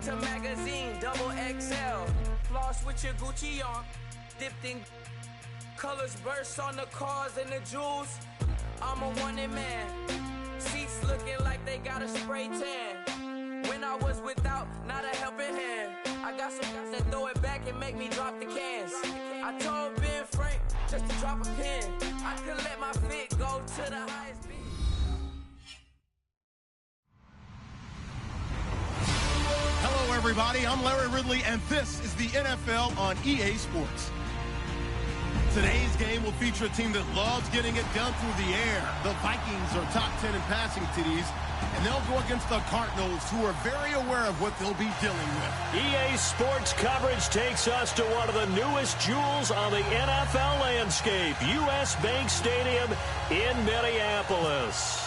to magazine, double XL. Floss with your Gucci on, dipped in colors, burst on the cars and the jewels. I'm a wanted man. Seats looking like they got a spray tan. When I was without, not a helping hand. I got some guys that throw it back and make me drop the cans. I told Ben Frank just to drop a pin. I could let my fit go to the highest beat. Hello, everybody. I'm Larry Ridley, and this is the NFL on EA Sports. Today's game will feature a team that loves getting it done through the air. The Vikings are top 10 in passing TDs, and they'll go against the Cardinals, who are very aware of what they'll be dealing with. EA Sports coverage takes us to one of the newest jewels on the NFL landscape, US Bank Stadium in Minneapolis.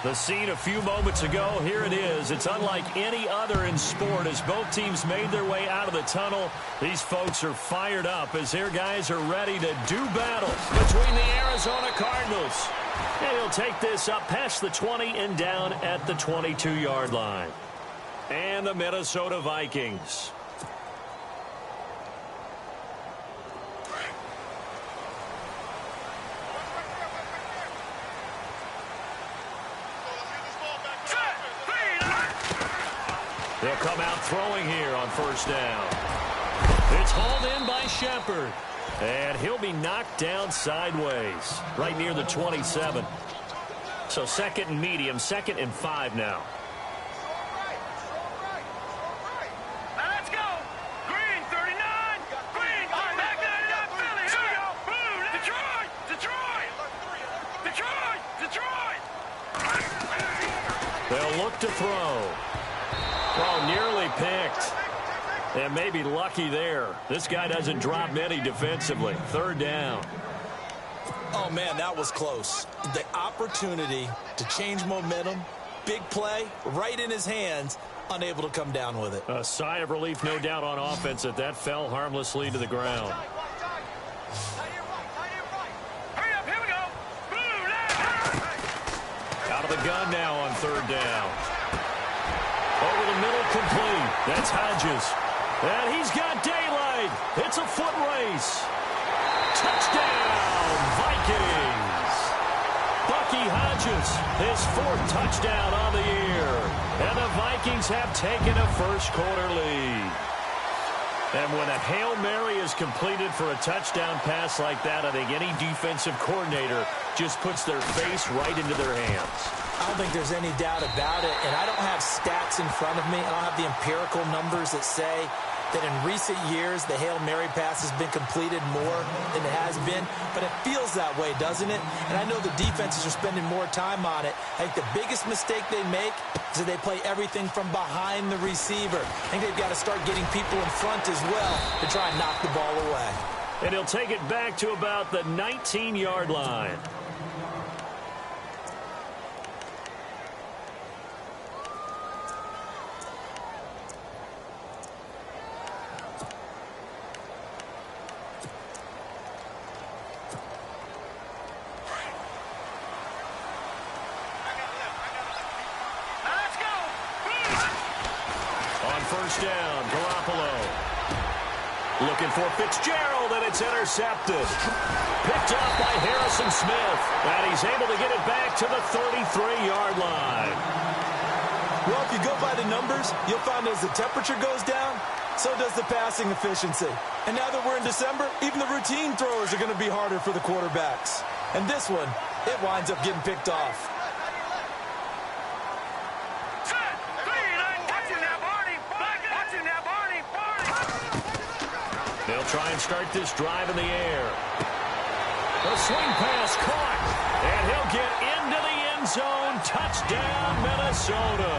The scene a few moments ago, here it is. It's unlike any other in sport as both teams made their way out of the tunnel. These folks are fired up as their guys are ready to do battle between the Arizona Cardinals. And he'll take this up past the 20 and down at the 22-yard line. And the Minnesota Vikings. They'll come out throwing here on first down. It's hauled in by Shepard. And he'll be knocked down sideways, right near the 27. So second and medium, 2nd and 5 now. Let's go. Green, 39. Green, back that up, Philly. Here we go. Blue, Detroit, Detroit. Detroit, Detroit. They'll look to throw. Oh, nearly picked. And maybe lucky there. This guy doesn't drop many defensively. 3rd down. Oh, man, that was close. The opportunity to change momentum, big play, right in his hands, unable to come down with it. A sigh of relief, no doubt, on offense that fell harmlessly to the ground. Hurry up, here we go. Blue, Out of the gun now on 3rd down. Over the middle, complete. That's Hodges. And he's got daylight. It's a foot race. Touchdown, Vikings. Bucky Hodges, his 4th touchdown on the year. And the Vikings have taken a first-quarter lead. And when a Hail Mary is completed for a touchdown pass like that, I think any defensive coordinator just puts their face right into their hands. I don't think there's any doubt about it, and I don't have stats in front of me. I don't have the empirical numbers that say that in recent years the Hail Mary pass has been completed more than it has been, but it feels that way, doesn't it? And I know the defenses are spending more time on it. I think the biggest mistake they make is that they play everything from behind the receiver. I think they've got to start getting people in front as well to try and knock the ball away. And he'll take it back to about the 19-yard line. First down, Garoppolo. Looking for Fitzgerald, and it's intercepted. Picked up by Harrison Smith, and he's able to get it back to the 33-yard line. Well, if you go by the numbers, you'll find as the temperature goes down, so does the passing efficiency. And now that we're in December, even the routine throwers are going to be harder for the quarterbacks. And this one, it winds up getting picked off. They'll try and start this drive in the air. A swing pass caught, and he'll get into the end zone. Touchdown, Minnesota.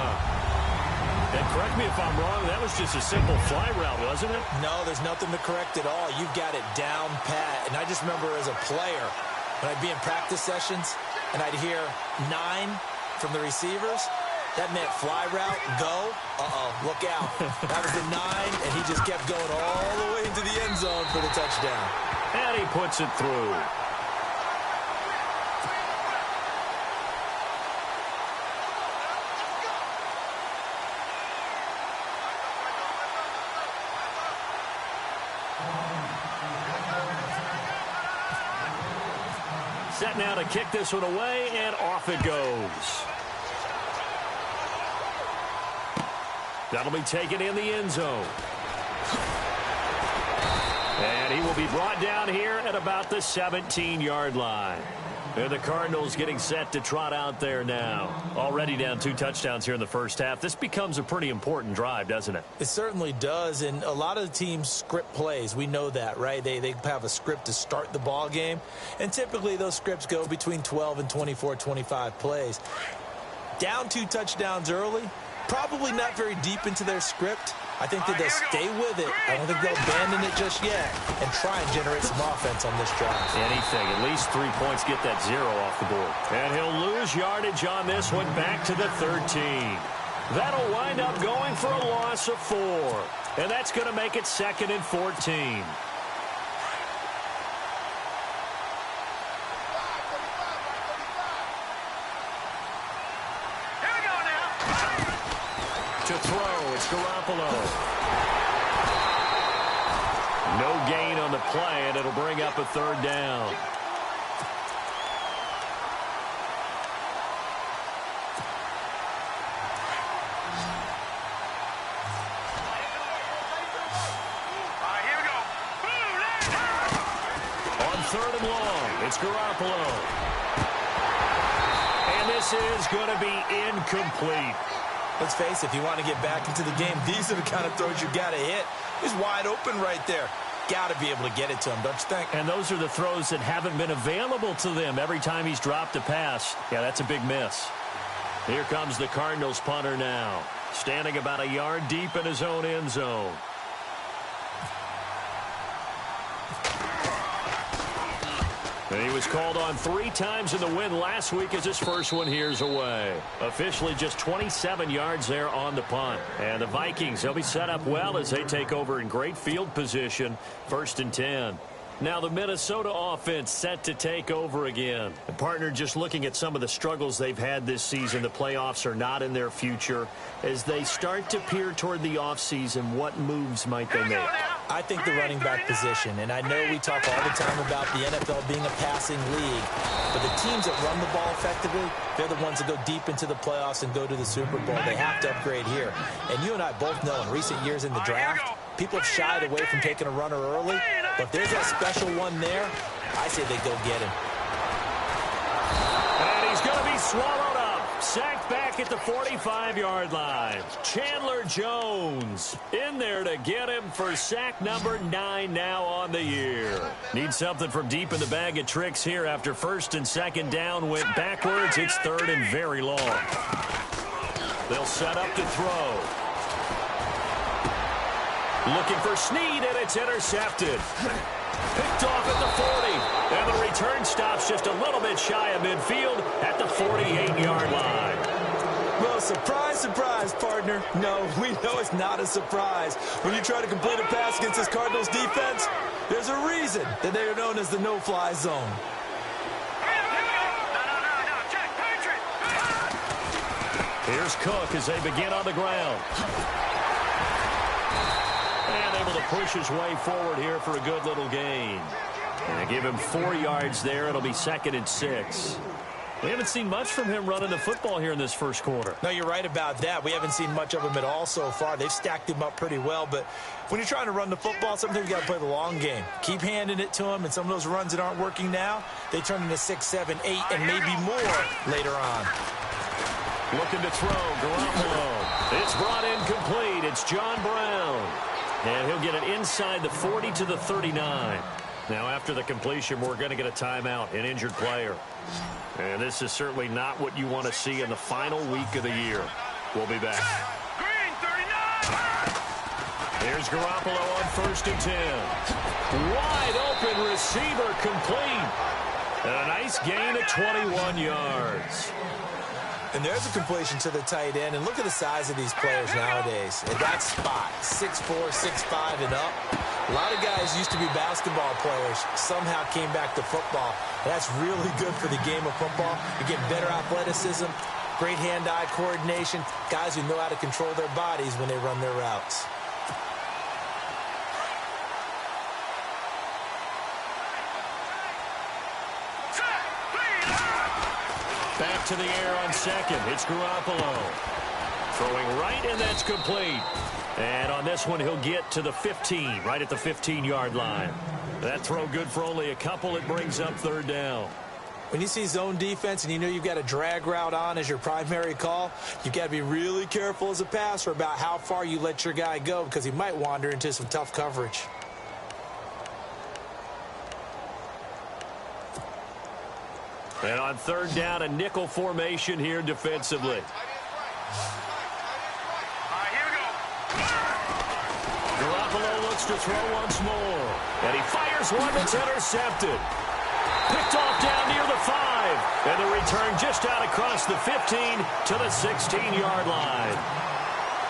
And correct me if I'm wrong, that was just a simple fly route, wasn't it? No, there's nothing to correct at all. You've got it down pat. And I just remember as a player, when I'd be in practice sessions, and I'd hear 9 from the receivers, that meant fly route, go. Look out. That was the 9, and he just kept going all the way into the end zone for the touchdown. And he puts it through. Set now to kick this one away, and off it goes. That'll be taken in the end zone. And he will be brought down here at about the 17-yard line. And the Cardinals getting set to trot out there now. Already down 2 touchdowns here in the first half. This becomes a pretty important drive, doesn't it? It certainly does, and a lot of the teams script plays. We know that, right? They have a script to start the ball game, and typically those scripts go between 12 and 24, 25 plays. Down 2 touchdowns early, probably not very deep into their script. I think that they'll stay with it. I don't think they'll abandon it just yet and try and generate some offense on this drive. Anything. At least 3 points, get that 0 off the board. And he'll lose yardage on this one back to the 13. That'll wind up going for a loss of 4. And that's going to make it 2nd and 14. To throw, it's Garoppolo. No gain on the play, and it'll bring up a 3rd down. Here we go. On 3rd and long, it's Garoppolo. And this is going to be incomplete. Let's face it, if you want to get back into the game, these are the kind of throws you got to hit. He's wide open right there. Got to be able to get it to him, don't you think? And those are the throws that haven't been available to them every time he's dropped a pass. Yeah, that's a big miss. Here comes the Cardinals punter now, standing about a yard deep in his own end zone. And he was called on 3 times in the win last week as his first one here's away. Officially just 27 yards there on the punt. And the Vikings, they'll be set up well as they take over in great field position. 1st and 10. Now the Minnesota offense set to take over again. And partner, just looking at some of the struggles they've had this season, the playoffs are not in their future. As they start to peer toward the offseason, what moves might they make? I think the running back position, and I know we talk all the time about the NFL being a passing league, but the teams that run the ball effectively, they're the ones that go deep into the playoffs and go to the Super Bowl. They have to upgrade here. And you and I both know in recent years in the draft, people have shied away from taking a runner early, but if there's that special one there, I say they go get him. And he's going to be swallowed up. Sacked back at the 45-yard line. Chandler Jones in there to get him for sack number 9 now on the year. Need something from deep in the bag of tricks here after 1st and 2nd down went backwards. It's 3rd and very long. They'll set up to throw. Looking for Snead, and it's intercepted. Picked off at the 40. And the return stops just a little bit shy of midfield at the 48-yard line. Well, surprise, surprise, partner. No, we know it's not a surprise. When you try to complete a pass against this Cardinals defense, there's a reason that they are known as the no-fly zone. Here's Cook as they begin on the ground. And able to push his way forward here for a good little gain. And give him 4 yards there. It'll be 2nd and 6. We haven't seen much from him running the football here in this first quarter. No, you're right about that. We haven't seen much of him at all so far. They've stacked him up pretty well. But when you're trying to run the football, sometimes you got to play the long game. Keep handing it to him. And some of those runs that aren't working now, they turn into 6, 7, 8, and maybe more later on. Looking to throw, Garoppolo. It's brought in complete. It's John Brown. And he'll get it inside the 40 to the 39. Now, after the completion, we're going to get a timeout, an injured player. And this is certainly not what you want to see in the final week of the year. We'll be back. Green, 39. Here's Garoppolo on 1st and 10. Wide open receiver complete. And a nice gain of 21 yards. And there's a completion to the tight end. And look at the size of these players nowadays. At that spot, 6'4", 6'5", and up. A lot of guys used to be basketball players, somehow came back to football. That's really good for the game of football. You get better athleticism, great hand-eye coordination, guys who know how to control their bodies when they run their routes. Back to the air on second. It's Garoppolo. Throwing right, and that's complete. And on this one, he'll get to the 15, right at the 15-yard line. That throw good for only a couple. It brings up third down. When you see zone defense and you know you've got a drag route on as your primary call, you've got to be really careful as a passer about how far you let your guy go because he might wander into some tough coverage. And on third down, a nickel formation here defensively. Garoppolo looks to throw once more. And he fires one that's intercepted. Picked off down near the 5. And the return just out across the 15 to the 16-yard line.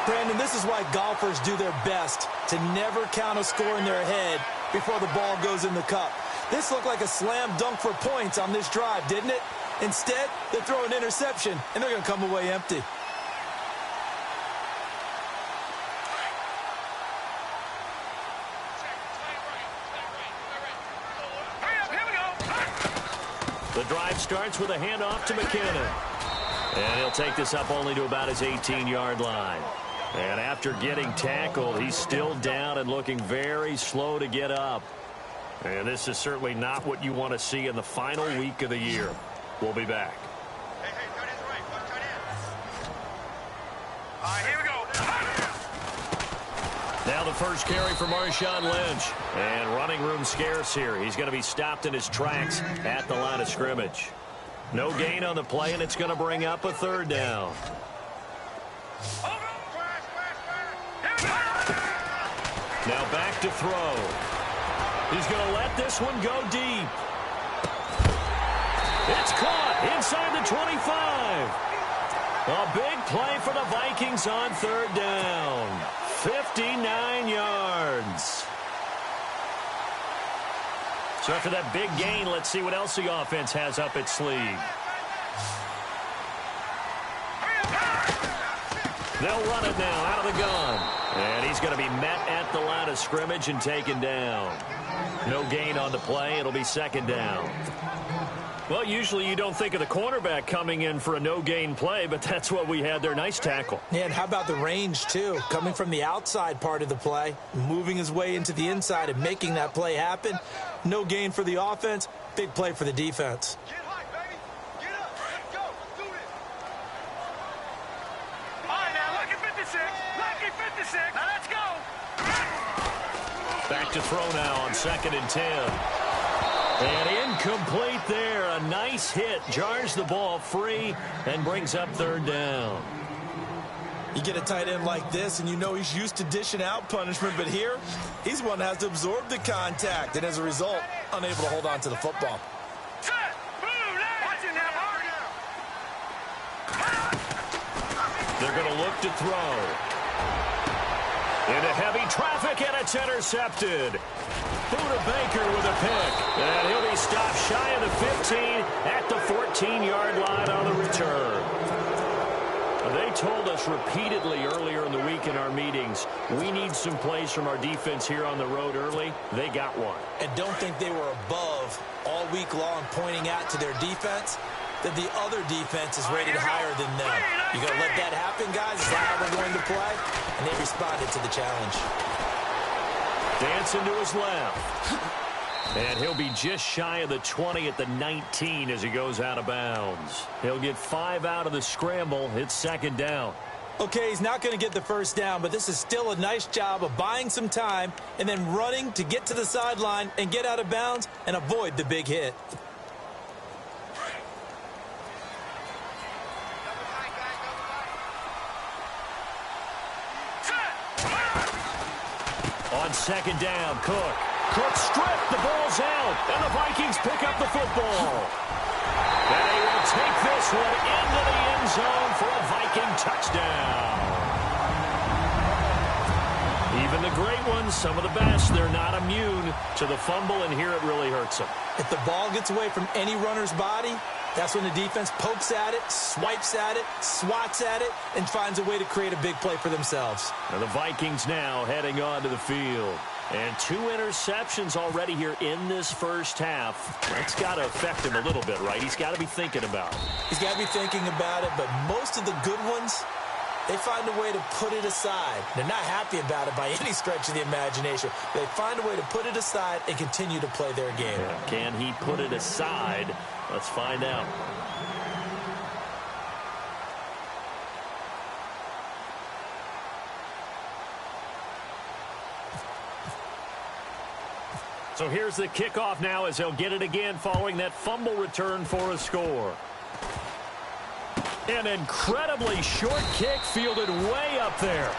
Brandon, this is why golfers do their best to never count a score in their head before the ball goes in the cup. This looked like a slam dunk for points on this drive, didn't it? Instead, they throw an interception, and they're going to come away empty. The drive starts with a handoff to McKinnon. And he'll take this up only to about his 18-yard line. And after getting tackled, he's still down and looking very slow to get up. And this is certainly not what you want to see in the final week of the year. We'll be back. Here we go. Now the first carry for Marshawn Lynch. And running room scarce here. He's going to be stopped in his tracks at the line of scrimmage. No gain on the play, and it's going to bring up a third down. Now back to throw. He's going to let this one go deep. It's caught inside the 25. A big play for the Vikings on third down. 59 yards. So after that big gain, let's see what else the offense has up its sleeve. They'll run it now out of the gun. And he's going to be met at the line of scrimmage and taken down. No gain on the play. It'll be second down. Well, usually you don't think of the cornerback coming in for a no-gain play, but that's what we had there. Nice tackle. Yeah, and how about the range, too? Coming from the outside part of the play, moving his way into the inside and making that play happen. No gain for the offense, big play for the defense. Get high, baby. Get up. Let's go. Let's do this. All right, now, lucky 56. Lucky 56. Now, let's go. Back to throw now on 2nd and 10. And incomplete there. A nice hit. Jars the ball free and brings up third down. You get a tight end like this, and you know he's used to dishing out punishment, but here, he's one that has to absorb the contact, and as a result, unable to hold on to the football. Set. Move now. Watch it now. They're going to look to throw. Into heavy traffic, and it's intercepted. Buda Baker with a pick. And he'll be stopped shy of the 15 at the 14-yard line on the return. They told us repeatedly earlier in the week in our meetings, we need some plays from our defense here on the road early. They got one. And don't think they were above all week long pointing out to their defense that the other defense is rated higher than them. You going to let that happen, guys? Is that how we're going to play? And they responded to the challenge. Dancing to his left. And he'll be just shy of the 20 at the 19 as he goes out of bounds. He'll get 5 out of the scramble. It's second down. Okay, he's not going to get the first down, but this is still a nice job of buying some time and then running to get to the sideline and get out of bounds and avoid the big hit. On second down, Cook. Cook stripped. The ball's out. And the Vikings pick up the football. And they will take this one into the end zone for a Viking touchdown. Even the great ones, some of the best, they're not immune to the fumble, and here it really hurts them. If the ball gets away from any runner's body, that's when the defense pokes at it, swipes at it, swats at it, and finds a way to create a big play for themselves. And the Vikings now heading onto the field. And 2 interceptions already here in this first half. That's got to affect him a little bit, right? He's got to be thinking about it. He's got to be thinking about it, but most of the good ones, they find a way to put it aside. They're not happy about it by any stretch of the imagination. They find a way to put it aside and continue to play their game. Yeah. Can he put it aside? Let's find out. So here's the kickoff now as he'll get it again following that fumble return for a score. An incredibly short kick fielded way up there.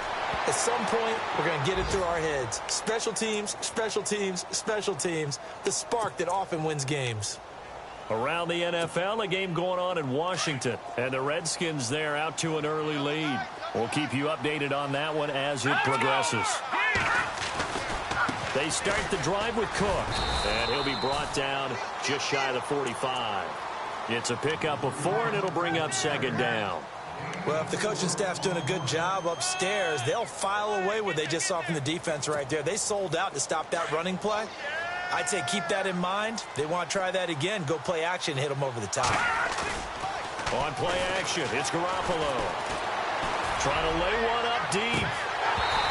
At some point, we're going to get it through our heads. Special teams, special teams, special teams. The spark that often wins games. Around the NFL, a game going on in Washington. And the Redskins there out to an early lead. We'll keep you updated on that one as it progresses. They start the drive with Cook, and he'll be brought down just shy of the 45. It's a pickup of 4, and it'll bring up second down. Well, if the coaching staff's doing a good job upstairs, they'll file away what they just saw from the defense right there. They sold out to stop that running play. I'd say keep that in mind. They want to try that again. Go play action, hit them over the top. On play action, it's Garoppolo. Trying to lay one up deep.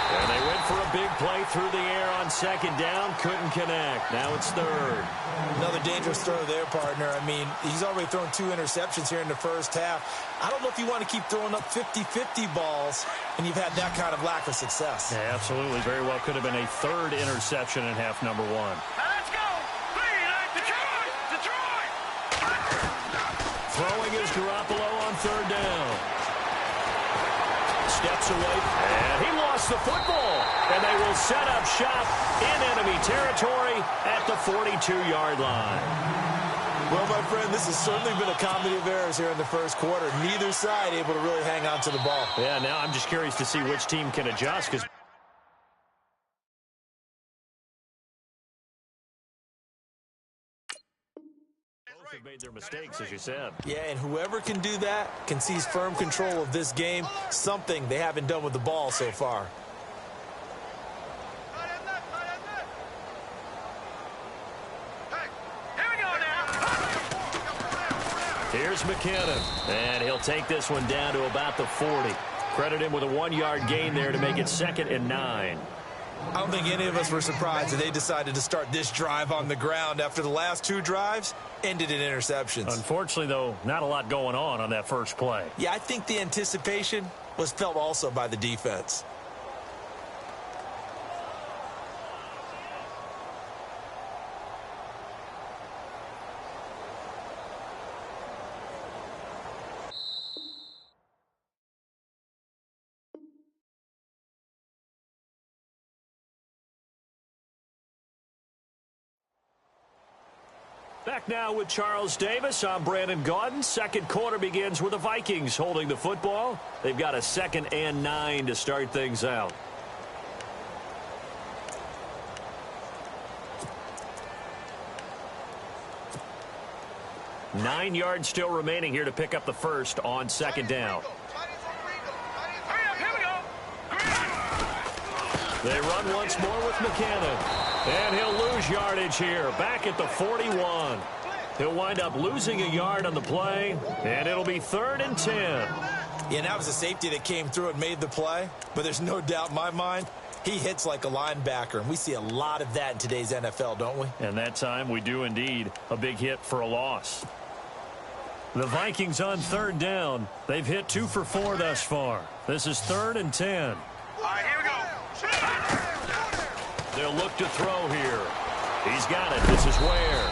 And they went for a big play through the air on second down. Couldn't connect. Now it's third. Another dangerous throw there, partner. I mean, he's already thrown 2 interceptions here in the first half. I don't know if you want to keep throwing up 50-50 balls, and you've had that kind of lack of success. Yeah, absolutely. Very well could have been a 3rd interception in half number 1. Let's go! Detroit! Detroit! Throwing is Garoppolo on 3rd down. Steps away, and he lost the football. And they will set up shop in enemy territory at the 42-yard line. Well, my friend, this has certainly been a comedy of errors here in the first quarter. Neither side able to really hang on to the ball. Yeah, now I'm just curious to see which team can adjust, because both have made their mistakes, as you said. Yeah, and whoever can do that can seize firm control of this game, something they haven't done with the ball so far. Here's McKinnon, and he'll take this one down to about the 40. Credit him with a 1-yard gain there to make it 2nd and 9. I don't think any of us were surprised that they decided to start this drive on the ground after the last 2 drives ended in interceptions. Unfortunately, though, not a lot going on that first play. Yeah, I think the anticipation was felt also by the defense. Back now with Charles Davis. I'm Brandon Gaudin. Second quarter begins with the Vikings holding the football. They've got a 2nd and 9 to start things out. Nine yards still remaining here to pick up the first on 2nd down. They run once more with McKinnon. And he'll lose yardage here, back at the 41. He'll wind up losing a yard on the play, and it'll be 3rd and 10. Yeah, that was a safety that came through and made the play, but there's no doubt in my mind he hits like a linebacker, and we see a lot of that in today's NFL, don't we? And that time we do indeed. A big hit for a loss. The Vikings on 3rd down. They've hit 2 for 4 thus far. This is 3rd and 10. All right, here we go. They'll look to throw here. He's got it. This is Ware.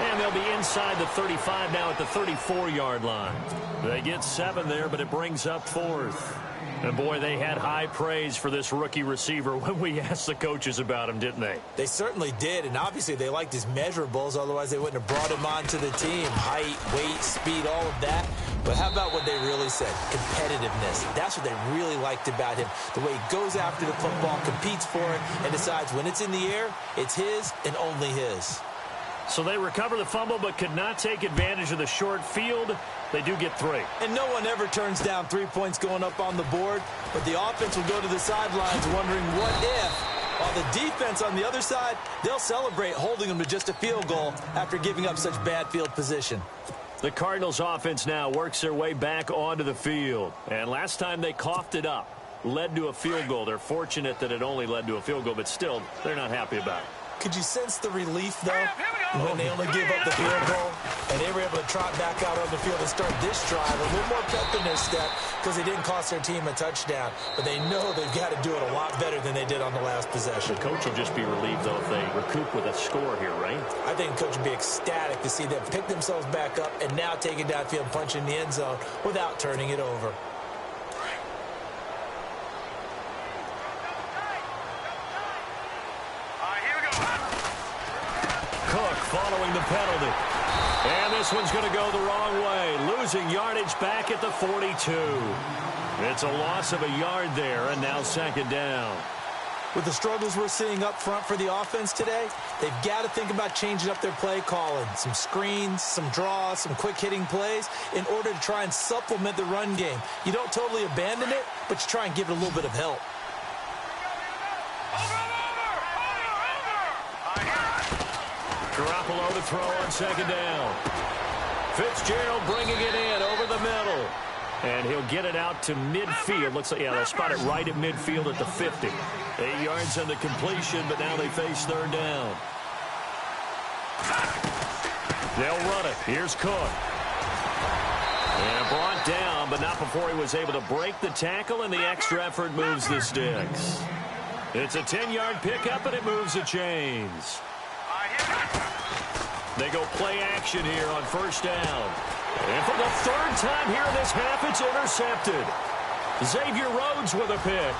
And they'll be inside the 35 now at the 34-yard line. They get 7 there, but it brings up 4th. And, boy, they had high praise for this rookie receiver when we asked the coaches about him, didn't they? They certainly did, and obviously they liked his measurables. Otherwise, they wouldn't have brought him onto the team. Height, weight, speed, all of that. But how about what they really said? Competitiveness. That's what they really liked about him. The way he goes after the football, competes for it, and decides when it's in the air, it's his and only his. So they recover the fumble but could not take advantage of the short field. They do get 3. And no one ever turns down 3 points going up on the board, but the offense will go to the sidelines wondering what if While the defense on the other side, they'll celebrate holding them to just a field goal after giving up such bad field position. The Cardinals offense now works their way back onto the field. And last time they coughed it up, led to a field goal. They're fortunate that it only led to a field goal, but still, they're not happy about it. Could you sense the relief, though, when they only gave up the field goal and they were able to trot back out on the field and start this drive a little more pep in their step because they didn't cost their team a touchdown. But they know they've got to do it a lot better than they did on the last possession. The coach will just be relieved, though, if they recoup with a score here, right? I think the coach would be ecstatic to see them pick themselves back up and now take it downfield and punch in the end zone without turning it over. Following the penalty. And this one's going to go the wrong way. Losing yardage back at the 42. It's a loss of a yard there, and now second down. With the struggles we're seeing up front for the offense today, they've got to think about changing up their play calling. Some screens, some draws, some quick-hitting plays in order to try and supplement the run game. You don't totally abandon it, but you try and give it a little bit of help. Garoppolo to throw on second down. Fitzgerald bringing it in over the middle. And he'll get it out to midfield. Looks like, yeah, they'll spot it right at midfield at the 50. 8 yards on the completion, but now they face third down. They'll run it. Here's Cook. And brought down, but not before he was able to break the tackle, and the extra effort moves the sticks. It's a 10-yard pickup, and it moves the chains. They go play action here on first down. And for the third time here in this half, it's intercepted. Xavier Rhodes with a pick.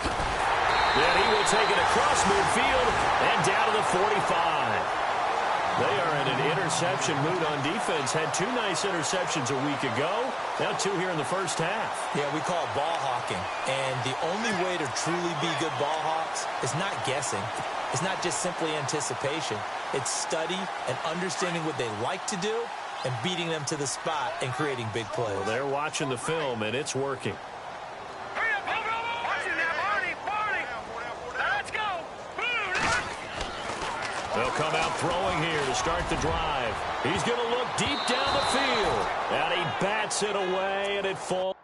Then he will take it across midfield and down to the 45. They are in an interception mood on defense. Had 2 nice interceptions a week ago. Now 2 here in the first half. Yeah, we call it ball hawking. And the only way to truly be good ball hawks is not guessing. It's not just simply anticipation. It's study and understanding what they like to do and beating them to the spot and creating big plays. Well, they're watching the film, and it's working. They'll come out throwing here to start the drive. He's going to look deep down the field. And he bats it away, and it falls.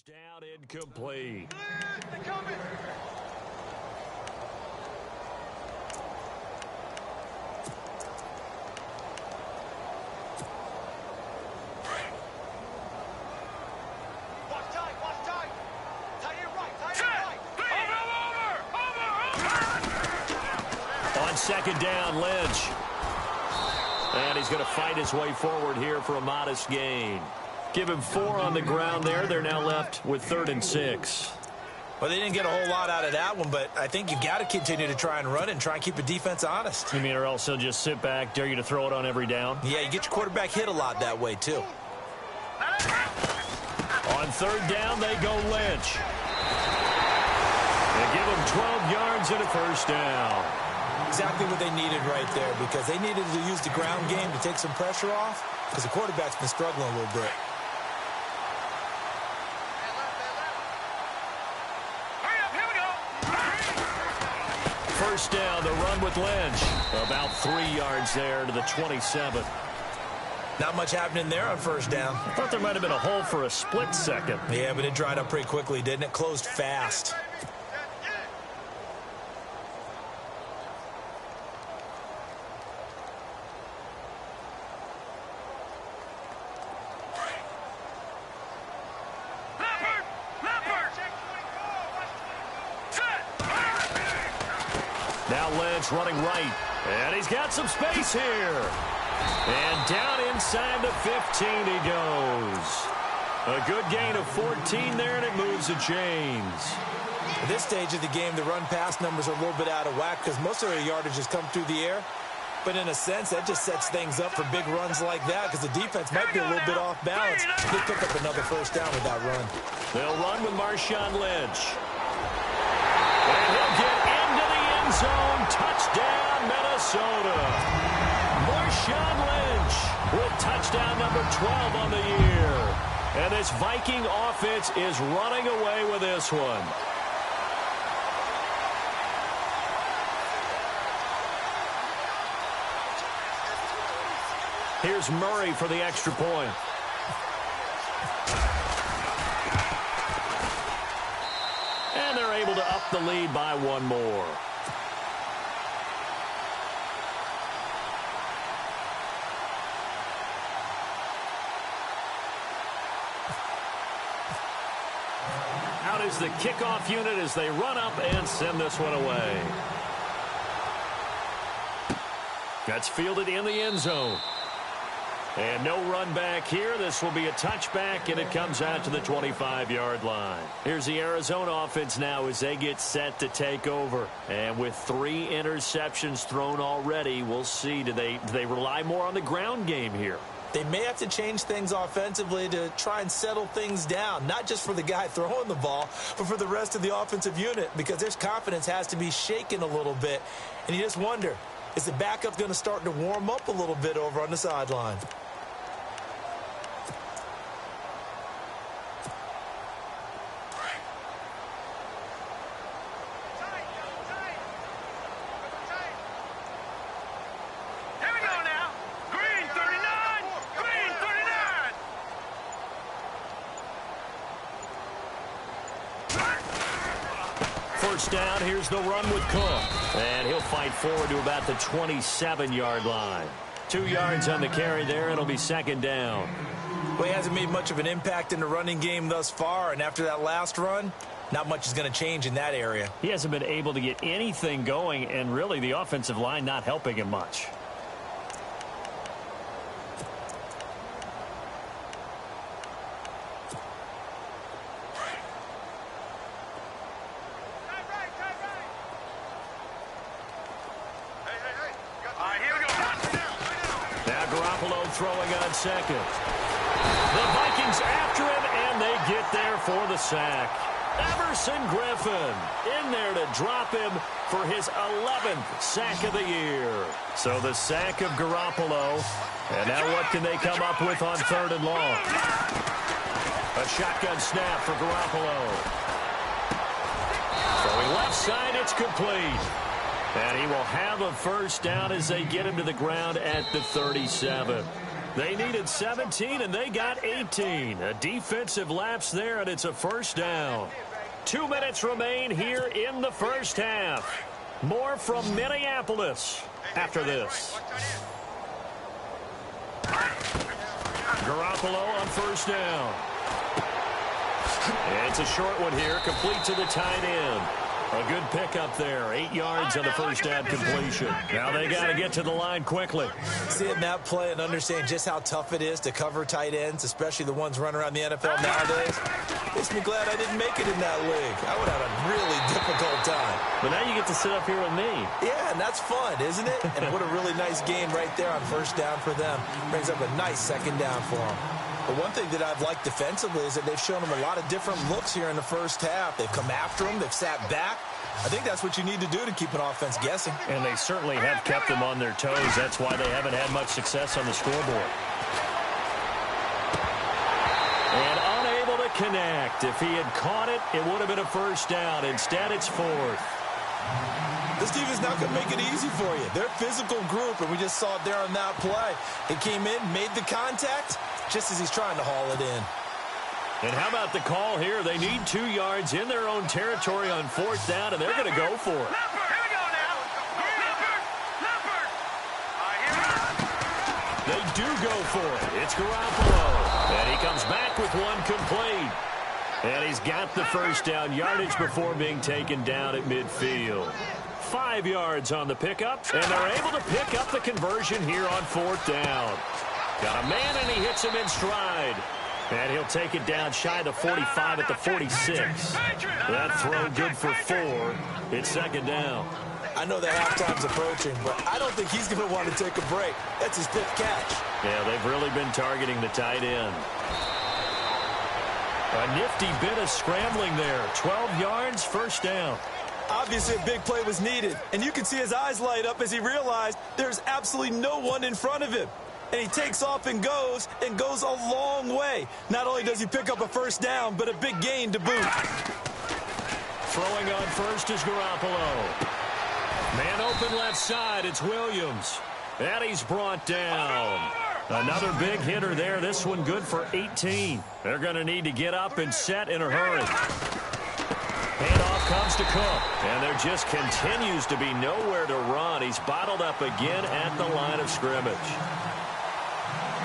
Down incomplete. On second down, Lynch. And he's going to fight his way forward here for a modest gain. Give him 4 on the ground there. They're now left with 3rd and 6. Well, they didn't get a whole lot out of that one, but I think you've got to continue to try and run and try and keep the defense honest. You mean, or else they'll just sit back, dare you to throw it on every down? Yeah, you get your quarterback hit a lot that way, too. On 3rd down, they go Lynch. They give him 12 yards and a first down. Exactly what they needed right there, because they needed to use the ground game to take some pressure off, because the quarterback's been struggling a little bit. First down, the run with Lynch. About 3 yards there to the 27. Not much happening there on first down. I thought there might have been a hole for a split second. Yeah, but it dried up pretty quickly, didn't it? Closed fast. Now Lynch running right. And he's got some space here. And down inside the 15 he goes. A good gain of 14 there, and it moves the chains. At this stage of the game, the run-pass numbers are a little bit out of whack because most of their yardage has come through the air. But in a sense, that just sets things up for big runs like that because the defense might be a little bit off balance. They pick up another first down with that run. They'll run with Marshawn Lynch. And he'll get into the end zone. Touchdown, Minnesota. Marshawn Lynch with touchdown number 12 on the year. And this Viking offense is running away with this one. Here's Murray for the extra point. And they're able to up the lead by one more. Out is the kickoff unit as they run up and send this one away. That's fielded in the end zone. And no run back here. This will be a touchback, and it comes out to the 25-yard line. Here's the Arizona offense now as they get set to take over. And with 3 interceptions thrown already, we'll see. Do they rely more on the ground game here? They may have to change things offensively to try and settle things down, not just for the guy throwing the ball, but for the rest of the offensive unit, because their confidence has to be shaken a little bit. And you just wonder, is the backup going to start to warm up a little bit over on the sideline? First down, here's the run with Cook. And he'll fight forward to about the 27-yard line. 2 yards on the carry there. It'll be second down. Well, he hasn't made much of an impact in the running game thus far, and after that last run, not much is going to change in that area. He hasn't been able to get anything going, and really the offensive line not helping him much. Throwing on second. The Vikings after him, and they get there for the sack. Everson Griffin in there to drop him for his 11th sack of the year. So the sack of Garoppolo. And now what can they come up with on 3rd and long? A shotgun snap for Garoppolo. Throwing left side, it's complete. And he will have a first down as they get him to the ground at the 37. They needed 17, and they got 18. A defensive lapse there, and it's a first down. 2 minutes remain here in the first half. More from Minneapolis after this. Garoppolo on first down. It's a short one here, complete to the tight end. A good pickup there. 8 yards on the first down completion. Now they got to get to the line quickly. Seeing that play and understanding just how tough it is to cover tight ends, especially the ones running around the NFL nowadays, makes me glad I didn't make it in that league. I would have a really difficult time. But now you get to sit up here with me. Yeah, and that's fun, isn't it? And what a really nice game right there on first down for them. Brings up a nice second down for them. But one thing that I've liked defensively is that they've shown them a lot of different looks here in the first half. They've come after them. They've sat back. I think that's what you need to do to keep an offense guessing. And they certainly have kept them on their toes. That's why they haven't had much success on the scoreboard. And unable to connect. If he had caught it, it would have been a first down. Instead, it's 4th. This defense not going to make it easy for you. They're a physical group, and we just saw it there on that play. He came in, made the contact, just as he's trying to haul it in. And how about the call here? They need 2 yards in their own territory on 4th down, and they're going to go for it. Here we go now. Leopard. They do go for it. It's Garoppolo. And he comes back with one complete. And he's got the first down yardage before being taken down at midfield. 5 yards on the pickup, and they're able to pick up the conversion here on 4th down. Got a man, and he hits him in stride. And he'll take it down shy of the 45 at the 46. That throw good for 4. It's 2nd down. I know that halftime's approaching, but I don't think he's going to want to take a break. That's his 5th catch. Yeah, they've really been targeting the tight end. A nifty bit of scrambling there. 12 yards, 1st down. Obviously, a big play was needed, and you can see his eyes light up as he realized there's absolutely no one in front of him. And he takes off and goes a long way. Not only does he pick up a 1st down, but a big gain to boot. Throwing on first is Garoppolo. Man open left side, it's Williams. And he's brought down. Another big hitter there, this one good for 18. They're going to need to get up and set in a hurry. Handoff comes to Cook, and there just continues to be nowhere to run. He's bottled up again at the line of scrimmage.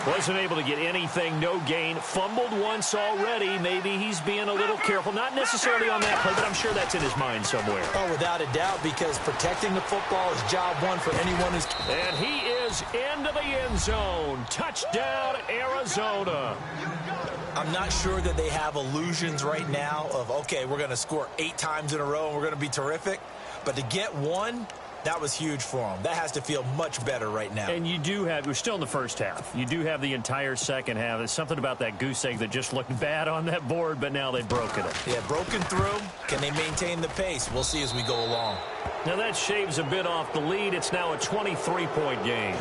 Wasn't able to get anything, no gain. Fumbled once already. Maybe he's being a little careful. Not necessarily on that play, but I'm sure that's in his mind somewhere. Oh, without a doubt, because protecting the football is job one for anyone who's... And he is into the end zone. Touchdown, Arizona. I'm not sure that they have illusions right now of, okay, we're going to score 8 times in a row and we're going to be terrific. But to get one... that was huge for them. That has to feel much better right now. And you do have, we're still in the first half. You do have the entire second half. There's something about that goose egg that just looked bad on that board, but now they've broken it. Yeah, broken through. Can they maintain the pace? We'll see as we go along. Now that shaves a bit off the lead. It's now a 23-point game.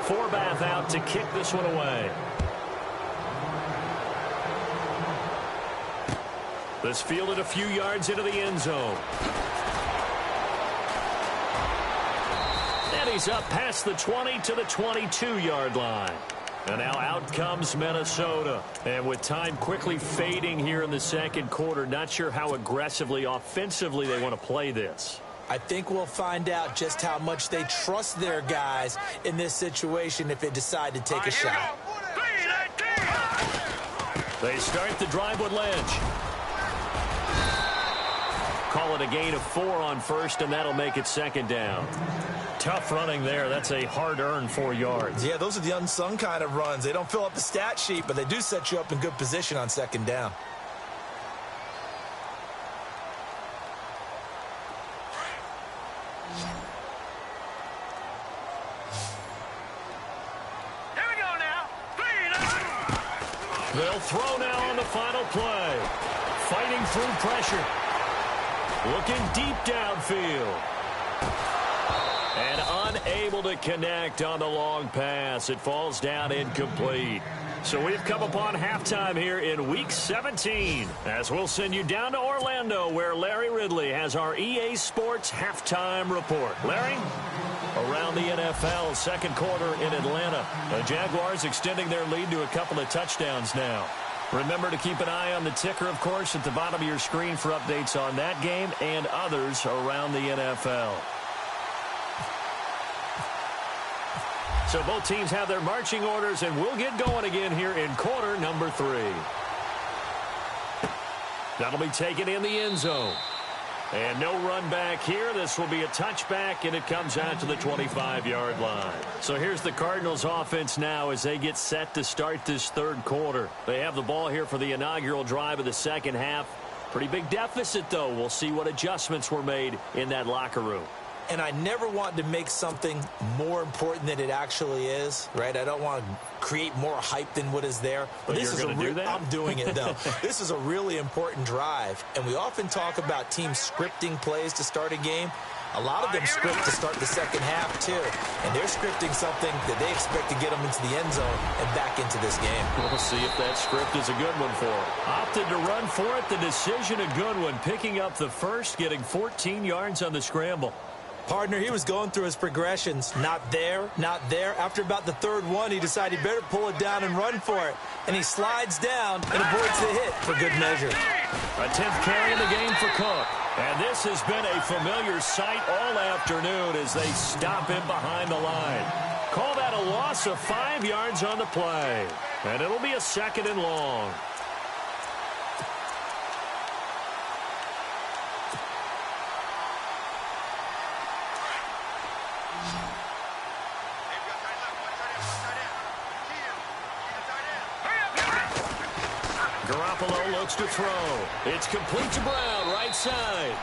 Forbath out to kick this one away. This fielded a few yards into the end zone. And he's up past the 20 to the 22-yard line. And now out comes Minnesota. And with time quickly fading here in the second quarter, not sure how aggressively, offensively they want to play this. I think we'll find out just how much they trust their guys in this situation if they decide to take a shot. They start the drive with Lynch. Call it a gain of 4 on first, and that'll make it 2nd down. Tough running there. That's a hard-earned 4 yards. Yeah, those are the unsung kind of runs. They don't fill up the stat sheet, but they do set you up in good position on 2nd down. Here we go now. They'll throw now on the final play. Fighting through pressure. Looking deep downfield. And unable to connect on the long pass. It falls down incomplete. So we've come upon halftime here in Week 17. As we'll send you down to Orlando, where Larry Ridley has our EA Sports Halftime Report. Larry? Around the NFL, second quarter in Atlanta. The Jaguars extending their lead to a couple of touchdowns now. Remember to keep an eye on the ticker, of course, at the bottom of your screen for updates on that game and others around the NFL. So both teams have their marching orders, and we'll get going again here in quarter number 3. That'll be taken in the end zone. And no run back here. This will be a touchback, and it comes out to the 25-yard line. So here's the Cardinals offense now as they get set to start this third quarter. They have the ball here for the inaugural drive of the second half. Pretty big deficit, though. We'll see what adjustments were made in that locker room. And I never want to make something more important than it actually is, right? I don't want to create more hype than what is there. But this is do that? I'm doing it, though. This is a really important drive. And we often talk about teams scripting plays to start a game. A lot of them script to start the second half, too. And they're scripting something that they expect to get them into the end zone and back into this game. We'll see if that script is a good one for them. Opted to run for it. The decision a good one. Picking up the first, getting 14 yards on the scramble. Partner, he was going through his progressions. Not there, not there. After about the third one, he decided he better pull it down and run for it. And he slides down and avoids the hit for good measure. A 10th carry in the game for Cook. And this has been a familiar sight all afternoon as they stop him behind the line. Call that a loss of 5 yards on the play. And it'll be a 2nd and long. Garoppolo looks to throw. It's complete to Brown, right side.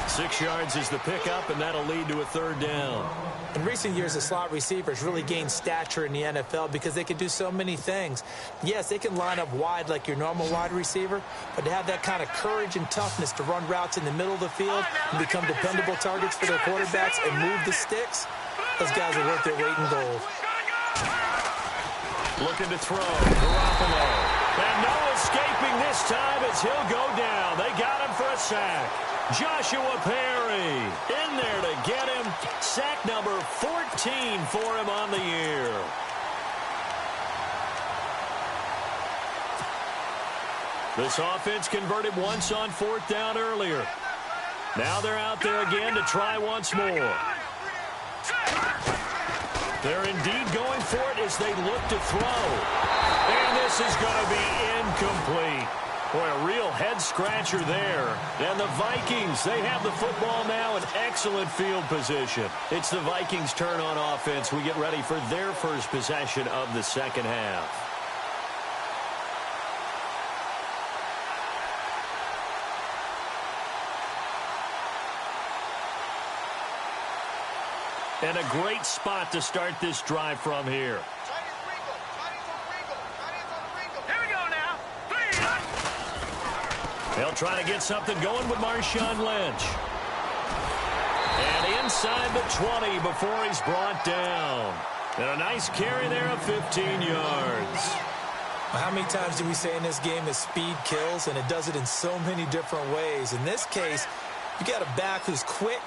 6 yards is the pickup, and that'll lead to a 3rd down. In recent years, the slot receivers really gained stature in the NFL because they can do so many things. Yes, they can line up wide like your normal wide receiver, but to have that kind of courage and toughness to run routes in the middle of the field and become dependable targets for their quarterbacks and move the sticks, those guys are worth their weight in gold. Looking to throw. Garoppolo. And no escaping this time as he'll go down. They got him for a sack. Joshua Perry in there to get him. Sack number 14 for him on the year. This offense converted once on 4th down earlier. Now they're out there again to try once more. They're indeed going for it as they look to throw. And this is going to be incomplete. Boy, a real head-scratcher there. And the Vikings, they have the football now in excellent field position. It's the Vikings' turn on offense. We get ready for their first possession of the second half. And a great spot to start this drive from here. They'll try to get something going with Marshawn Lynch. And inside the 20 before he's brought down. And a nice carry there of 15 yards. How many times do we say in this game that speed kills, and it does it in so many different ways? In this case, you got a back who's quick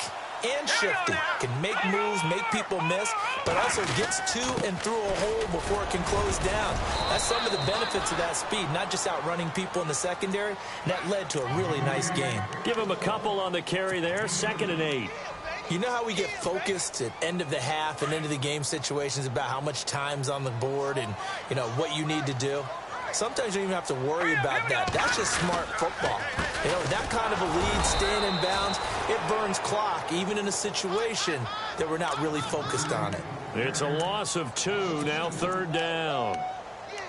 and shifty, can make moves, make people miss, but also gets to and through a hole before it can close down. That's some of the benefits of that speed, not just outrunning people in the secondary, and that led to a really nice game. Give him a couple on the carry there, 2nd and 8. You know how we get focused at end of the half and end of the game situations about how much time's on the board and, you know, what you need to do? Sometimes you don't even have to worry about that. That's just smart football. You know, that kind of a lead, staying in bounds, it burns clock, even in a situation that we're not really focused on it. It's a loss of 2, now 3rd down.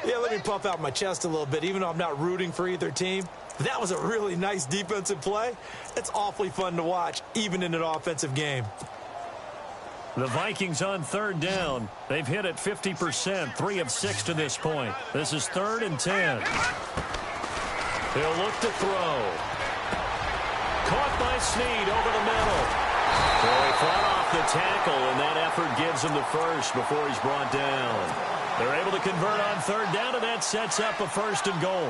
Yeah, let me puff out my chest a little bit, even though I'm not rooting for either team. That was a really nice defensive play. It's awfully fun to watch, even in an offensive game. The Vikings on 3rd down. They've hit it 50%, 3 of 6 to this point. This is 3rd and 10. He'll look to throw. Caught by Snead over the middle. So he fought off the tackle, and that effort gives him the first before he's brought down. They're able to convert on 3rd down, and that sets up a 1st and goal.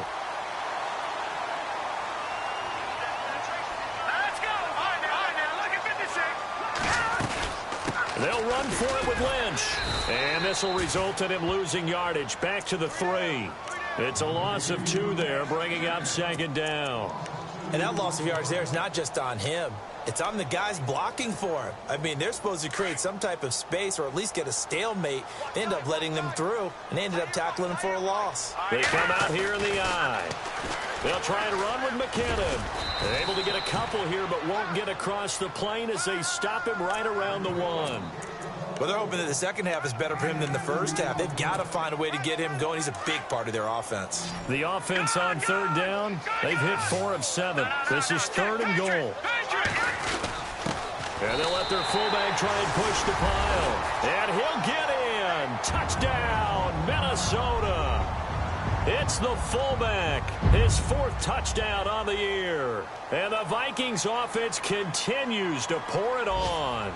They'll run for it with Lynch. And this will result in him losing yardage. Back to the 3. It's a loss of 2 there, bringing up 2nd down. And that loss of yards there is not just on him. It's on the guys blocking for him. I mean, they're supposed to create some type of space or at least get a stalemate. They end up letting them through, and they ended up tackling him for a loss. They come out here in the eye. They'll try and run with McKinnon. They're able to get a couple here, but won't get across the plane as they stop him right around the 1. Well, they're hoping that the second half is better for him than the first half. They've got to find a way to get him going. He's a big part of their offense. The offense on 3rd down, they've hit 4 of 7. This is 3rd and goal. And they'll let their fullback try and push the pile. And he'll get in. Touchdown, Minnesota. It's the fullback. His 4th touchdown on the year. And the Vikings offense continues to pour it on.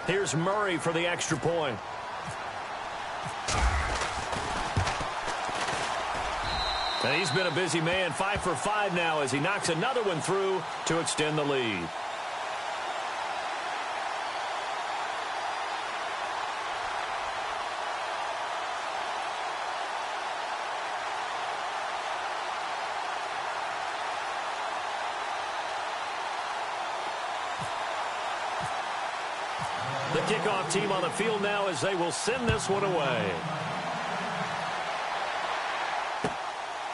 Here's Murray for the extra point. And he's been a busy man, 5 for 5 now as he knocks another one through to extend the lead. The kickoff team on the field now as they will send this one away.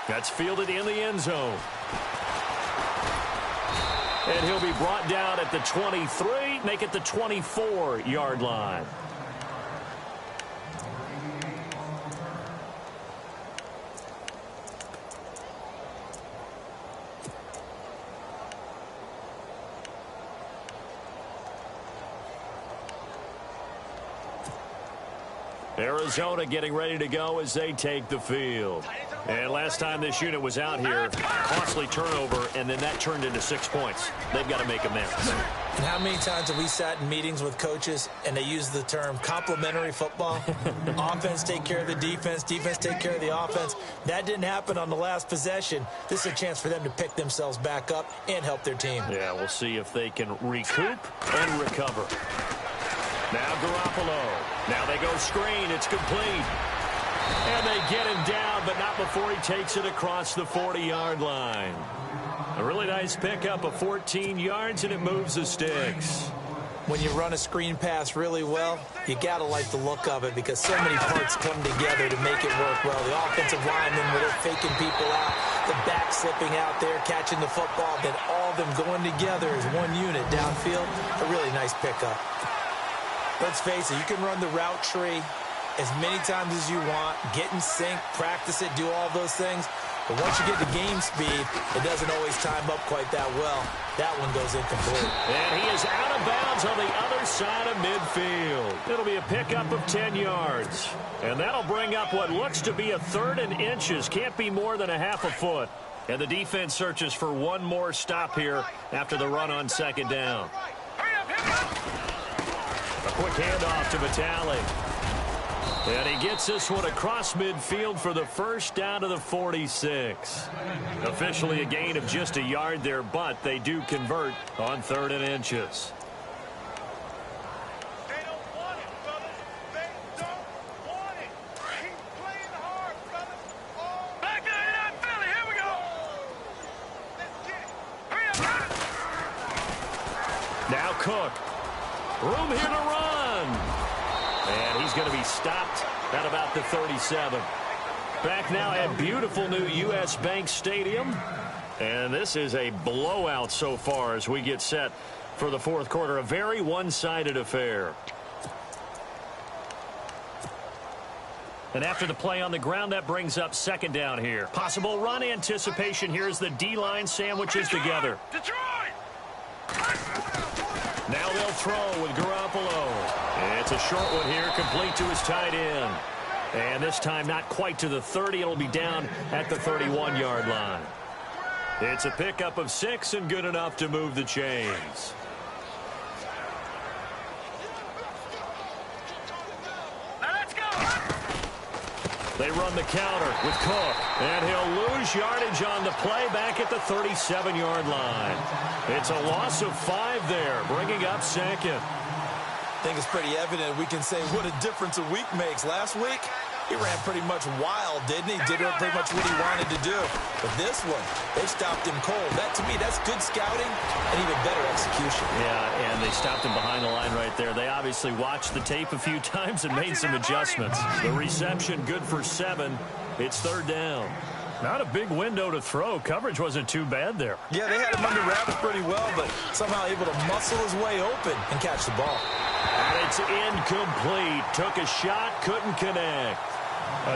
That's fielded in the end zone. And he'll be brought down at the 23, make it the 24-yard line. Arizona getting ready to go as they take the field. And last time this unit was out here, costly turnover, and then that turned into 6 points. They've got to make amends. And how many times have we sat in meetings with coaches and they use the term complementary football? Offense take care of the defense, defense take care of the offense. That didn't happen on the last possession. This is a chance for them to pick themselves back up and help their team. Yeah, we'll see if they can recoup and recover. Now Garoppolo. Now they go screen. It's complete. And they get him down, but not before he takes it across the 40-yard line. A really nice pickup of 14 yards, and it moves the sticks. When you run a screen pass really well, you got to like the look of it because so many parts come together to make it work well. The offensive linemen, where they're faking people out, the back slipping out there, catching the football, then all of them going together as one unit downfield. A really nice pickup. Let's face it, you can run the route tree as many times as you want, get in sync, practice it, do all those things. But once you get to game speed, it doesn't always time up quite that well. That one goes incomplete. And he is out of bounds on the other side of midfield. It'll be a pickup of 10 yards. And that'll bring up what looks to be a 3rd and inches. Can't be more than a half a foot. And the defense searches for one more stop here after the run on 2nd down. A quick handoff to Vitale. And he gets this one across midfield for the first down to the 46. Officially a gain of just a yard there, but they do convert on 3rd and inches. They don't want it, fellas. They don't want it. Keep playing hard, fellas. Oh. Back to that Philly. Here we go. Let's get it. Hurry up. Now Cook. Room here to run. And he's going to be stopped at about the 37. Back now at beautiful new U.S. Bank Stadium. And this is a blowout so far as we get set for the 4th quarter. A very one-sided affair. And after the play on the ground, that brings up 2nd down here. Possible run anticipation here as the D-line sandwiches together. Detroit! Now they'll throw with Garoppolo. It's a short one here, complete to his tight end. And this time not quite to the 30. It'll be down at the 31-yard line. It's a pickup of 6 and good enough to move the chains. Now let's go! They run the counter with Cook. And he'll lose yardage on the play back at the 37-yard line. It's a loss of 5 there, bringing up 2nd. I think it's pretty evident we can say what a difference a week makes. Last week, he ran pretty much wild, didn't he? Did pretty much what he wanted to do. But this one, they stopped him cold. That, to me, that's good scouting and even better execution. Yeah, and they stopped him behind the line right there. They obviously watched the tape a few times and made some adjustments. The reception good for 7. It's 3rd down. Not a big window to throw. Coverage wasn't too bad there. Yeah, they had him under wraps pretty well, but somehow able to muscle his way open and catch the ball. And it's incomplete. Took a shot, couldn't connect.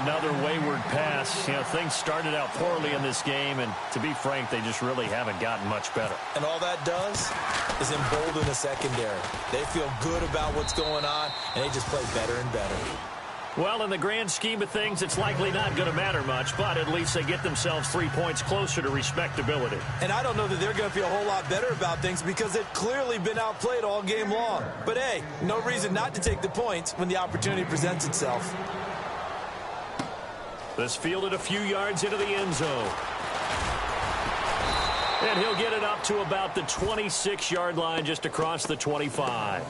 Another wayward pass. You know, things started out poorly in this game, and to be frank, they just really haven't gotten much better. And all that does is embolden the secondary. They feel good about what's going on, and they just play better and better. Well, in the grand scheme of things, it's likely not going to matter much, but at least they get themselves 3 points closer to respectability. And I don't know that they're going to feel a whole lot better about things because they've clearly been outplayed all game long. But, hey, no reason not to take the points when the opportunity presents itself. This fielded a few yards into the end zone. And he'll get it up to about the 26-yard line just across the 25.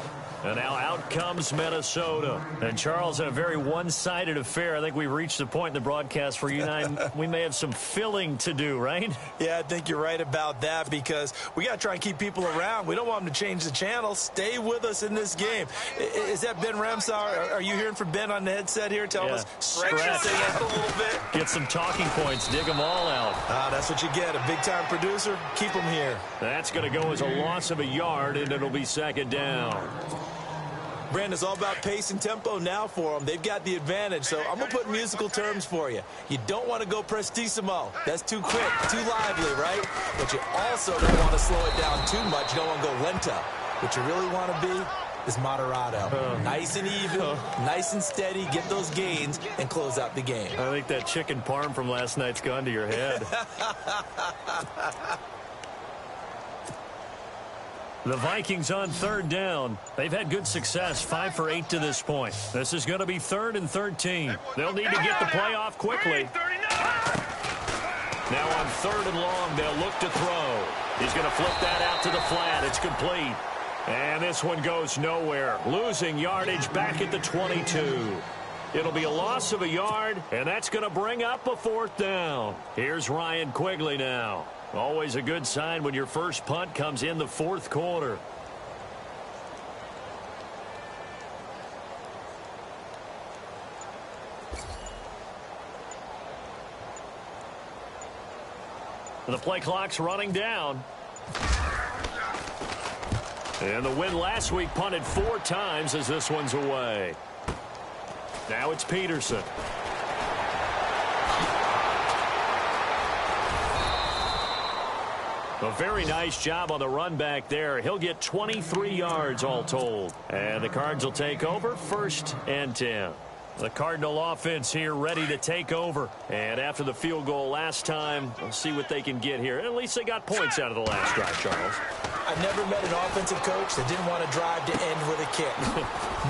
And now out comes Minnesota. And, Charles, in a very one-sided affair, I think we've reached the point in the broadcast where you and I, we may have some filling to do, right? Yeah, I think you're right about that because we got to try and keep people around. We don't want them to change the channel. Stay with us in this game. Is that Ben Ramsar? Are you hearing from Ben on the headset here telling us stretch this thing out a little bit? Get some talking points. Dig them all out. That's what you get. A big-time producer. Keep them here. That's going to go as a loss of a yard, and it'll be second down. Brandon, it's all about pace and tempo now for them. They've got the advantage, so I'm going to put musical terms for you. You don't want to go prestissimo. That's too quick, too lively, right? But you also don't want to slow it down too much. You don't want to go lento. What you really want to be is moderato. Nice and even, nice and steady, get those gains, and close out the game. I think that chicken parm from last night's gone to your head. The Vikings on third down. They've had good success, 5 for 8 to this point. This is going to be 3rd and 13. They'll need to get the play off quickly. Now on 3rd and long, they'll look to throw. He's going to flip that out to the flat. It's complete. And this one goes nowhere. Losing yardage back at the 22. It'll be a loss of a yard, and that's going to bring up a 4th down. Here's Ryan Quigley now. Always a good sign when your first punt comes in the 4th quarter. The play clock's running down. And the win last week punted 4 times as this one's away. Now it's Peterson. A very nice job on the run back there. He'll get 23 yards all told. And the Cards will take over 1st and 10. The Cardinal offense here ready to take over. And after the field goal last time, we'll see what they can get here. At least they got points out of the last drive, Charles. I've never met an offensive coach that didn't want to drive to end with a kick.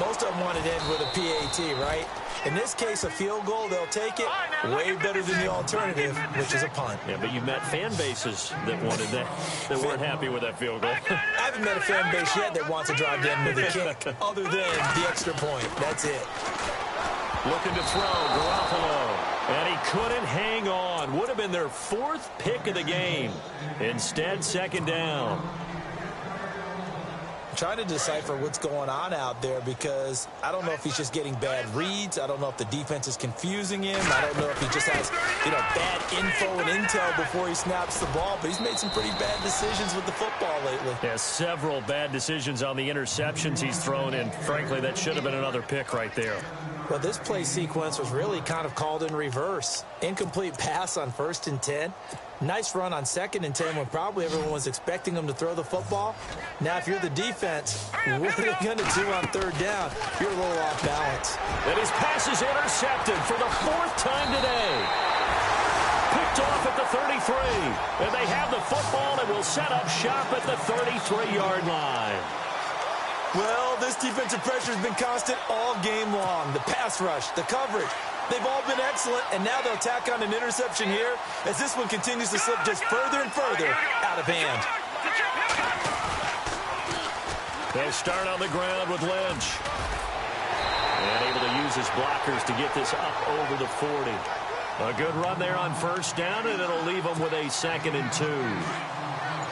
Most of them wanted to end with a PAT, right? In this case, a field goal, they'll take it way better than the alternative, which is a punt. Yeah, but you've met fan bases that wanted that, that weren't happy with that field goal. I haven't met a fan base yet that wants to drive to end with a kick, other than the extra point. That's it. Looking to throw, Garoppolo. And he couldn't hang on. Would have been their 4th pick of the game. Instead, 2nd down. Trying to decipher what's going on out there because I don't know if he's just getting bad reads. I don't know if the defense is confusing him. I don't know if he just has, bad info and intel before he snaps the ball. But he's made some pretty bad decisions with the football lately. Yeah, several bad decisions on the interceptions he's thrown in. Frankly, that should have been another pick right there. Well, this play sequence was really kind of called in reverse. Incomplete pass on 1st and 10. Nice run on 2nd and 10 when probably everyone was expecting him to throw the football. Now, if you're the defense, what are they going to do on 3rd down? You're a little off balance. And his pass is intercepted for the 4th time today. Picked off at the 33. And they have the football and will set up shop at the 33-yard line. Well, this defensive pressure has been constant all game long. The pass rush, the coverage, they've all been excellent, and now they'll tack on an interception here as this one continues to slip just further and further out of hand. They start on the ground with Lynch. And able to use his blockers to get this up over the 40. A good run there on 1st down, and it'll leave them with a 2nd and 2.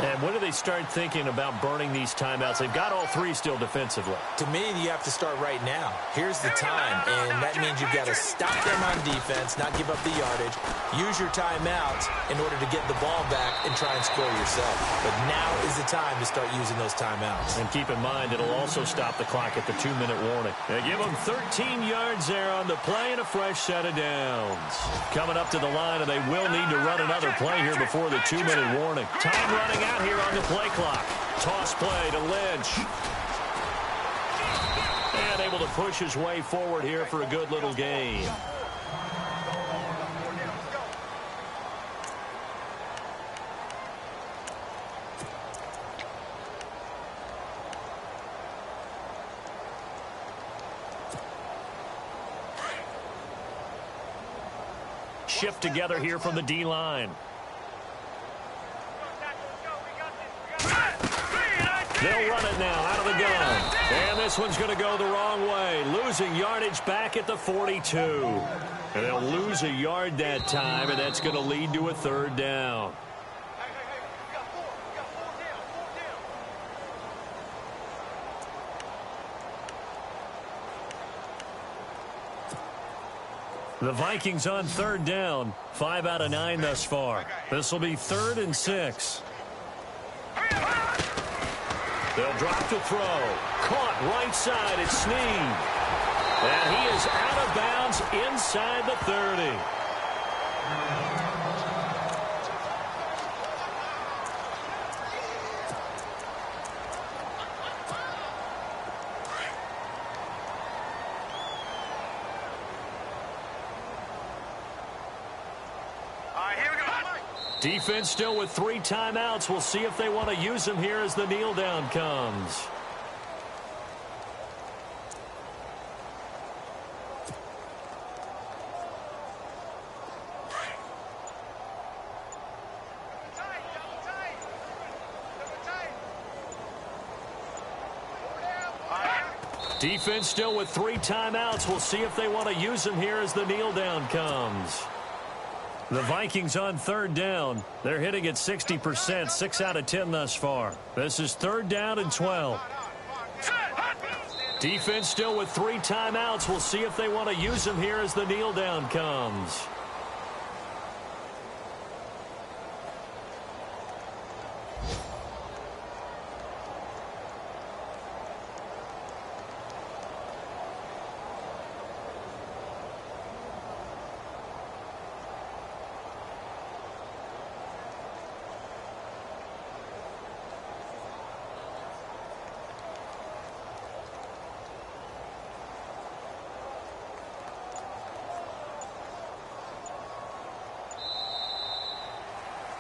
And when do they start thinking about burning these timeouts? They've got all three still defensively. To me, you have to start right now. Here's the time, and that means you've got to stop them on defense, not give up the yardage, use your timeouts in order to get the ball back and try and score yourself. But now is the time to start using those timeouts. And keep in mind, it'll also stop the clock at the 2-minute warning. They give them 13 yards there on the play and a fresh set of downs. Coming up to the line, and they will need to run another play here before the 2-minute warning. Time running out here on the play clock. Toss play to Lynch. And able to push his way forward here for a good little gain. Shift together here from the D-line. They'll run it now out of the gun. And this one's going to go the wrong way. Losing yardage back at the 42. And they'll lose a yard that time, and that's going to lead to a third down. The Vikings on third down. 5 out of 9 thus far. This will be 3rd and 6. They'll drop to throw. Caught right side. It's Snead. And he is out of bounds inside the 30. Defense still with 3 timeouts. We'll see if they want to use them here as the kneel down comes. Defense still with 3 timeouts. We'll see if they want to use them here as the kneel down comes. The Vikings on third down. They're hitting at 60%, 6 out of 10 thus far. This is 3rd down and 12. Defense still with 3 timeouts. We'll see if they want to use them here as the kneel down comes.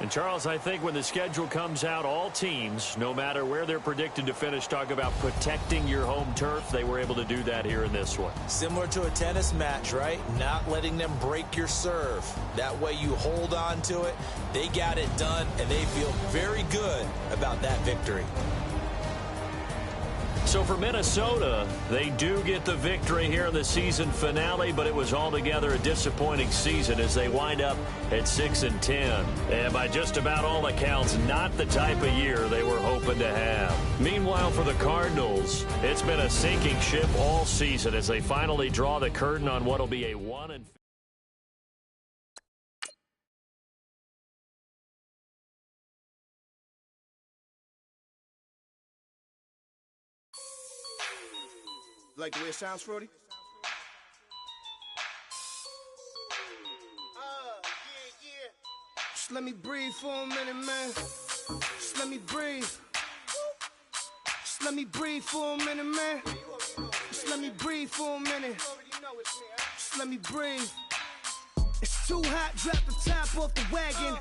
And, Charles, I think when the schedule comes out, all teams, no matter where they're predicted to finish, talk about protecting your home turf. They were able to do that here in this one. Similar to a tennis match, right? Not letting them break your serve. That way you hold on to it. They got it done, and they feel very good about that victory. So for Minnesota, they do get the victory here in the season finale, but it was altogether a disappointing season as they wind up at 6-10. And by just about all accounts, not the type of year they were hoping to have. Meanwhile, for the Cardinals, it's been a sinking ship all season as they finally draw the curtain on what will be a 1-5. Like the way it sounds, Frody? Yeah. Just let me breathe for a minute, man. Just let me breathe. Just let me breathe for a minute, man. Just let me breathe for a minute. Just let me breathe. It's too hot, drop the top off the wagon.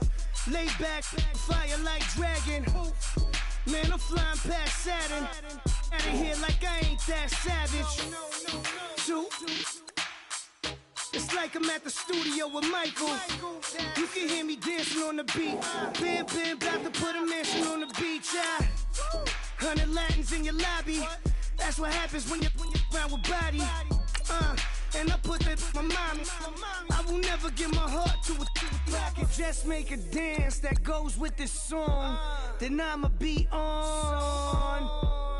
Lay back, fire like dragon. Man, I'm flying past Saturn. Out of here like I ain't that savage. It's like I'm at the studio with Michael. You can hear me dancing on the beat. Bam, about to put a mansion on the beach. 100 Latins in your lobby. That's what happens when you're around with body. and I put that my mommy. I will never give my heart to a I can just make a dance that goes with this song. Then I'ma be on.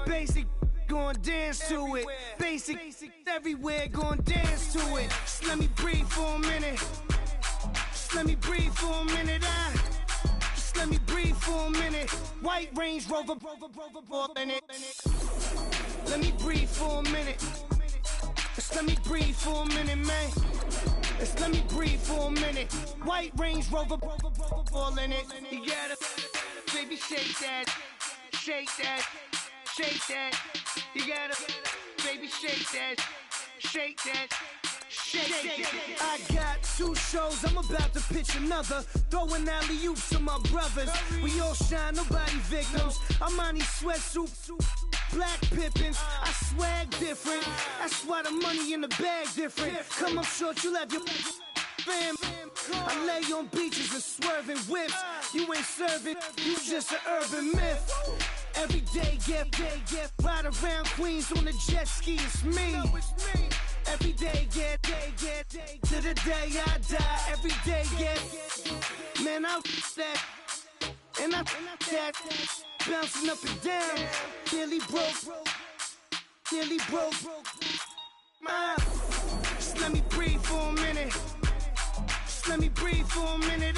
Basic, gon' dance to it. Basic, everywhere, gon' dance to it. Just let me breathe for a minute. Just let me breathe for a minute. Just let me breathe for a minute. White Range Rover, in it. Let me breathe for a minute. Just let me breathe for a minute, man. Just let me breathe for a minute. White Range Rover, all in it. You gotta, baby, shake that, shake that, shake that. You gotta, baby, shake that, shake that. Shake. I got 2 shows, I'm about to pitch another. Throwing alley-oops to my brothers. We all shine, nobody victims. I'm on these sweatsuits, black Pippins. I swag different. That's why the money in the bag different. Come up short, you'll have your fam. I lay on beaches and swerving whips. You ain't serving, you just an urban myth. Every day, get ride around Queens on a jet ski, it's me. Every day, get to the day I die. Every day, get, man, I that, and I that, bouncing up and down, nearly broke. Just let me breathe for a minute. Just let me breathe for a minute.